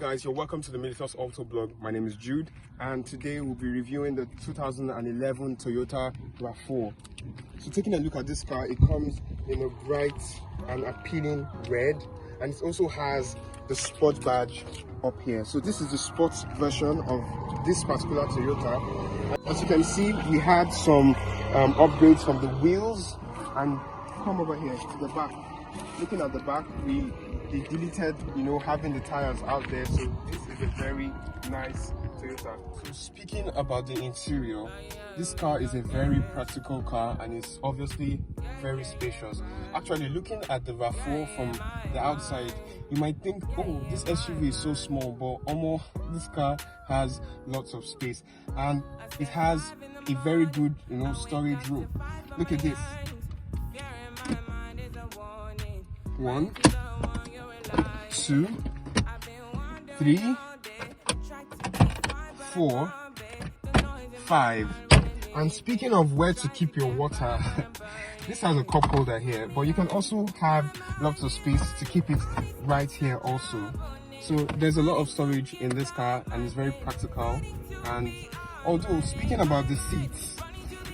guys, you're welcome to the Militous Auto Blog. My name is Jude, and today we'll be reviewing the 2011 Toyota Rav4. So taking a look at this car, it comes in a bright and appealing red, and it also has the sport badge up here. So this is the sports version of this particular Toyota. As you can see, we had some upgrades from the wheels, and come over here to the back. Looking at the back, they deleted, having the tires out there, so this is a very nice Toyota. So speaking about the interior, this car is a very practical car and it's obviously very spacious. Actually, looking at the RAV4 from the outside, you might think, oh, this SUV is so small, but this car has lots of space and it has a very good, storage room. Look at this. 1, 2, 3, 4, 5. And speaking of where to keep your water, this has a cup holder here, but you can also have lots of space to keep it right here also. So there's a lot of storage in this car and it's very practical. And although speaking about the seats,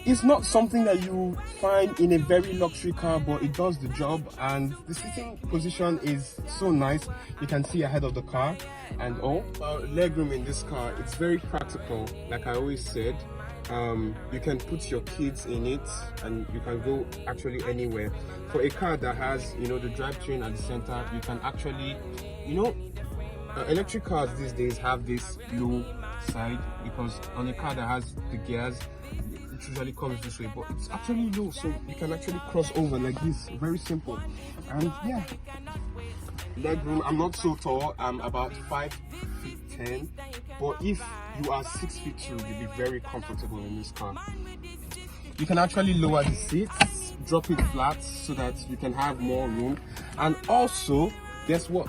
it's not something that you find in a very luxury car, but it does the job, and the sitting position is so nice. You can see ahead of the car and all. Legroom in this car, it's very practical. Like I always said, you can put your kids in it and you can go actually anywhere. For a car that has, the drivetrain at the center, you can actually, electric cars these days have this low side, because on a car that has the gears, it usually comes this way, but it's actually low, so you can actually cross over like this. Very simple. And yeah, legroom, I'm not so tall, I'm about 5'10", but if you are 6'2", you'll be very comfortable in this car. You can actually lower the seats, drop it flat so that you can have more room, and also guess what,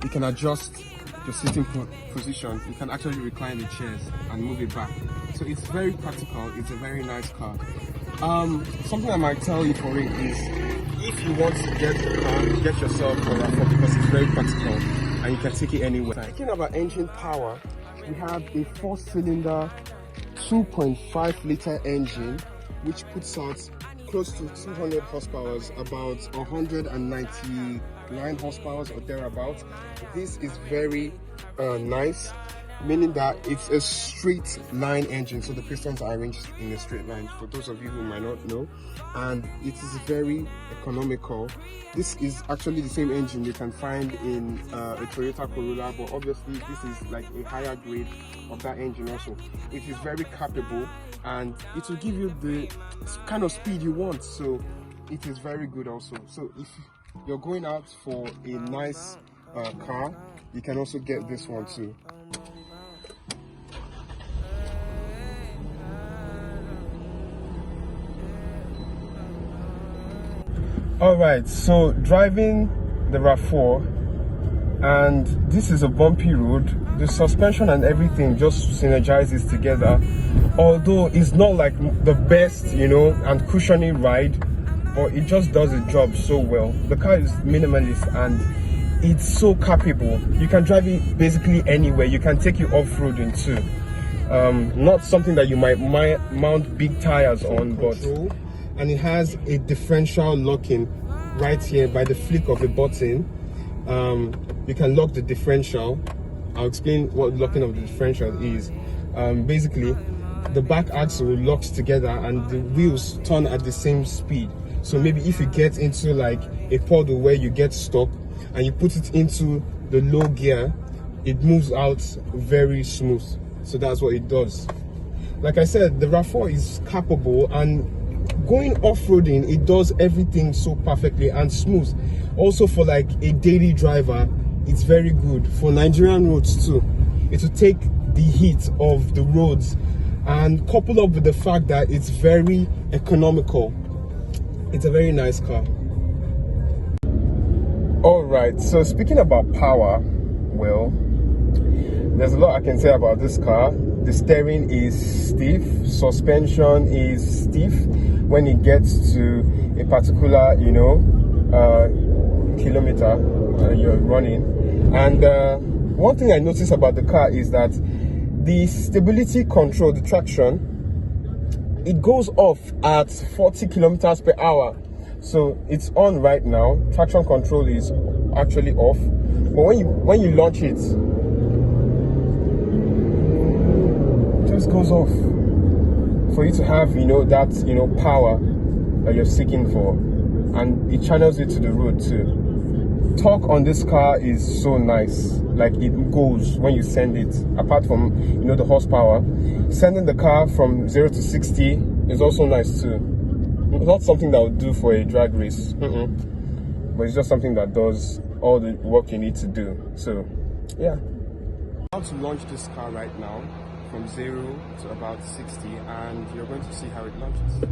you can adjust your sitting position. You can actually recline the chairs and move it back. So it's very practical. It's a very nice car. Something I might tell you for it is, if you want to get the car, get yourself a RAV4, because it's very practical and you can take it anywhere. Speaking about engine power, we have a 4-cylinder 2.5 liter engine which puts out close to 200 horsepower, about 199 horsepower or thereabouts. This is very nice, meaning that it's a straight line engine, so the pistons are arranged in a straight line, for those of you who might not know, and it is very economical. This is actually the same engine you can find in a Toyota Corolla, but obviously this is like a higher grade of that engine also. It is very capable and it will give you the kind of speed you want, so it is very good also. So if you're going out for a nice car, you can also get this one too. Alright, so driving the RAV4, and this is a bumpy road. The suspension and everything just synergizes together, although it's not like the best, and cushiony ride, but it just does the job so well. The car is minimalist and it's so capable. You can drive it basically anywhere. You can take it off-roading too. Not something that you might mount big tires on, but and it has a differential locking right here by the flick of a button. You can lock the differential. I'll explain what locking of the differential is. Basically, the back axle locks together and the wheels turn at the same speed. So maybe if you get into like a puddle where you get stuck and you put it into the low gear, it moves out very smooth. So that's what it does. Like I said, the RAV4 is capable, and going off-roading, it does everything so perfectly and smooth. Also for like a daily driver, it's very good. For Nigerian roads too, it will take the heat of the roads, and coupled up with the fact that it's very economical. It's a very nice car. Alright, so speaking about power, well, there's a lot I can say about this car. The steering is stiff, suspension is stiff when it gets to a particular, kilometer you're running. And one thing I noticed about the car is that the stability control, the traction, it goes off at 40 kilometers per hour. So it's on right now. Traction control is actually off, but when you launch it, it just goes off for you to have, you know, that, you know, power that you're seeking for, and it channels it to the road too. Torque on this car is so nice. Like, it goes when you send it. Apart from, you know, the horsepower, sending the car from 0 to 60 is also nice too. It's not something that would do for a drag race, but it's just something that does all the work you need to do. So yeah, I'm about to launch this car right now from 0 to about 60, and you're going to see how it launches.